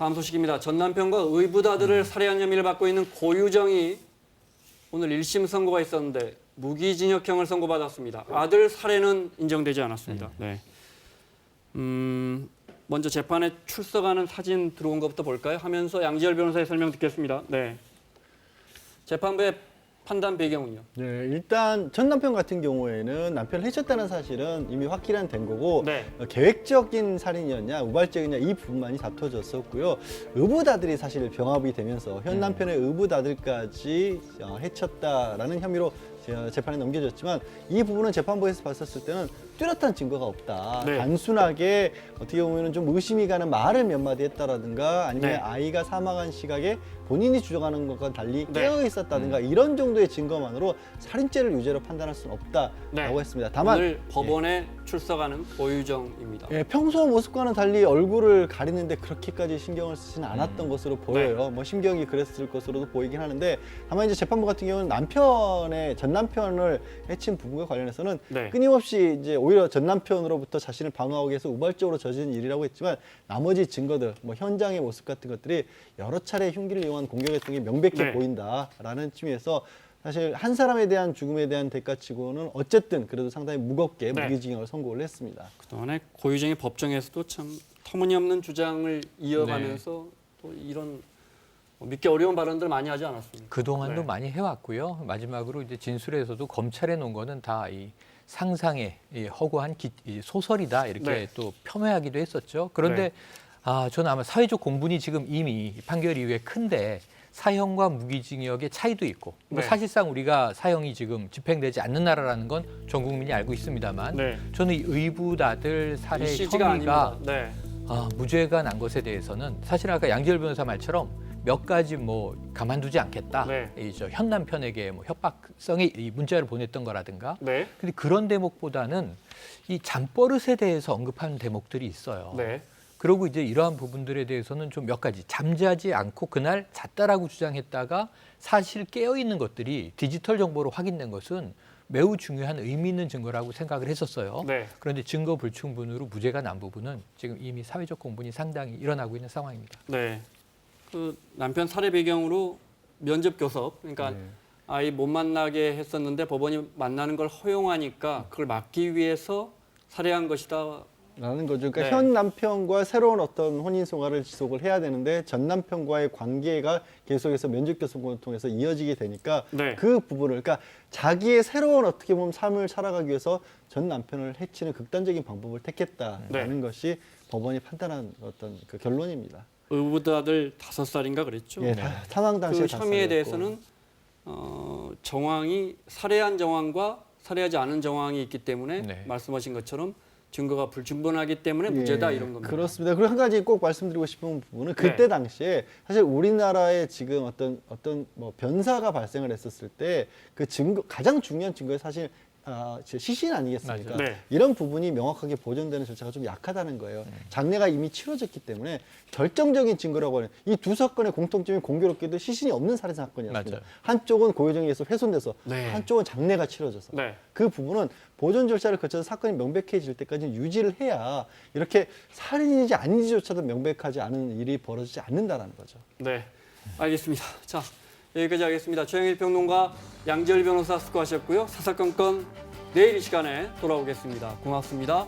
다음 소식입니다. 전 남편과 의붓아들을 살해한 혐의를 받고 있는 고유정이 오늘 1심 선고가 있었는데 무기징역형을 선고받았습니다. 아들 살해는 인정되지 않았습니다. 네. 먼저 재판에 출석하는 사진 들어온 것부터 볼까요? 하면서 양지열 변호사의 설명 듣겠습니다. 네. 재판부의 판단 배경은요? 네, 일단 전 남편 같은 경우에는 남편을 해쳤다는 사실은 이미 확실한 거고 네. 계획적인 살인이었냐 우발적이냐 이 부분만이 다퉈졌었고요. 의붓아들이 사실 병합이 되면서 현 남편의 의붓아들까지 해쳤다라는 혐의로 재판에 넘겨졌지만 이 부분은 재판부에서 봤었을 때는 뚜렷한 증거가 없다. 네. 단순하게 어떻게 보면 좀 의심이 가는 말을 몇 마디 했다라든가 아니면 네. 아이가 사망한 시각에 본인이 주장하는 것과 달리 네. 깨어 있었다든가 이런 정도의 증거만으로 살인죄를 유죄로 판단할 수는 없다라고 네. 했습니다. 다만 오늘 법원에 출석하는 고유정입니다. 예, 평소 모습과는 달리 얼굴을 가리는데 그렇게까지 신경을 쓰지는 않았던 것으로 보여요. 뭐 심경이 그랬을 것으로도 보이긴 하는데 다만 이제 재판부 같은 경우는 전 남편을 해친 부분과 관련해서는 네. 끊임없이 이제 오히려 전 남편으로부터 자신을 방어하기 위해서 우발적으로 저지른 일이라고 했지만 나머지 증거들, 뭐 현장의 모습 같은 것들이 여러 차례 흉기를 이용한 공격했던 게 명백해 네. 보인다라는 측면에서 사실 한 사람에 대한 죽음에 대한 대가치고는 어쨌든 그래도 상당히 무겁게 네. 무기징역을 선고를 했습니다. 그동안에 고유정이 법정에서도 참 터무니없는 주장을 이어가면서 또 이런 믿기 어려운 발언들 많이 하지 않았습니까? 그동안도 네. 많이 해왔고요. 마지막으로 이제 진술에서도 검찰에 놓은 거는 다 이 상상의 이 허구한 이 소설이다 이렇게 네. 또 폄훼하기도 했었죠. 그런데 저는 아마 사회적 공분이 지금 이미 판결 이후에 큰데 사형과 무기징역의 차이도 있고 뭐 네. 사실상 우리가 사형이 지금 집행되지 않는 나라라는 건 전 국민이 알고 있습니다만 네. 저는 이 의붓아들 살해 CG가 혐의가 아닙니다. 네. 무죄가 난 것에 대해서는 사실 아까 양지열 변호사 말처럼 몇 가지 뭐 가만두지 않겠다. 네. 현 남편에게 뭐 협박성의 이 문자를 보냈던 거라든가. 네. 근데 그런 대목보다는 이 잠버릇에 대해서 언급하는 대목들이 있어요. 네. 그리고 이제 이러한 부분들에 대해서는 좀 몇 가지 잠자지 않고 그날 잤다라고 주장했다가 사실 깨어 있는 것들이 디지털 정보로 확인된 것은 매우 중요한 의미 있는 증거라고 생각을 했었어요. 네. 그런데 증거 불충분으로 무죄가 난 부분은 지금 이미 사회적 공분이 상당히 일어나고 있는 상황입니다. 네. 그 남편 살해 배경으로 면접 교섭, 그러니까 아이 못 만나게 했었는데 법원이 만나는 걸 허용하니까 그걸 막기 위해서 살해한 것이다. 라는 거죠. 그러니까 네. 현 남편과 새로운 어떤 혼인 생활을 지속을 해야 되는데 전 남편과의 관계가 계속해서 면접 교섭을 통해서 이어지게 되니까 네. 그 부분을 그러니까 자기의 새로운 어떻게 보면 삶을 살아가기 위해서 전 남편을 해치는 극단적인 방법을 택했다라는 것이 법원이 판단한 어떤 그 결론입니다. 의붓아들 5살인가 그랬죠. 예, 사망 당시에 그 혐의에 대해서는 정황이 살해한 정황과 살해하지 않은 정황이 있기 때문에 네. 말씀하신 것처럼 증거가 불충분하기 때문에 무죄다 이런 겁니다. 그렇습니다. 그리고 한 가지 꼭 말씀드리고 싶은 부분은 그때 당시에 사실 우리나라에 지금 어떤 뭐 변사가 발생을 했었을 때 그 증거 가장 중요한 증거가 사실 시신 아니겠습니까? 맞아요. 네. 이런 부분이 명확하게 보존되는 절차가 좀 약하다는 거예요. 장례가 이미 치러졌기 때문에 결정적인 증거라고 하는 이 두 사건의 공통점이 공교롭게도 시신이 없는 살인 사건이었습니다. 맞아요. 한쪽은 고유정에 의해서 훼손돼서 네. 한쪽은 장례가 치러져서 네. 그 부분은 보존 절차를 거쳐서 사건이 명백해질 때까지 유지를 해야 이렇게 살인인지 아닌지조차도 명백하지 않은 일이 벌어지지 않는다는 거죠. 네, 알겠습니다. 자, 여기까지 하겠습니다. 최영일 평론가, 양지열 변호사 수고하셨고요. 사사건건 내일 이 시간에 돌아오겠습니다. 고맙습니다.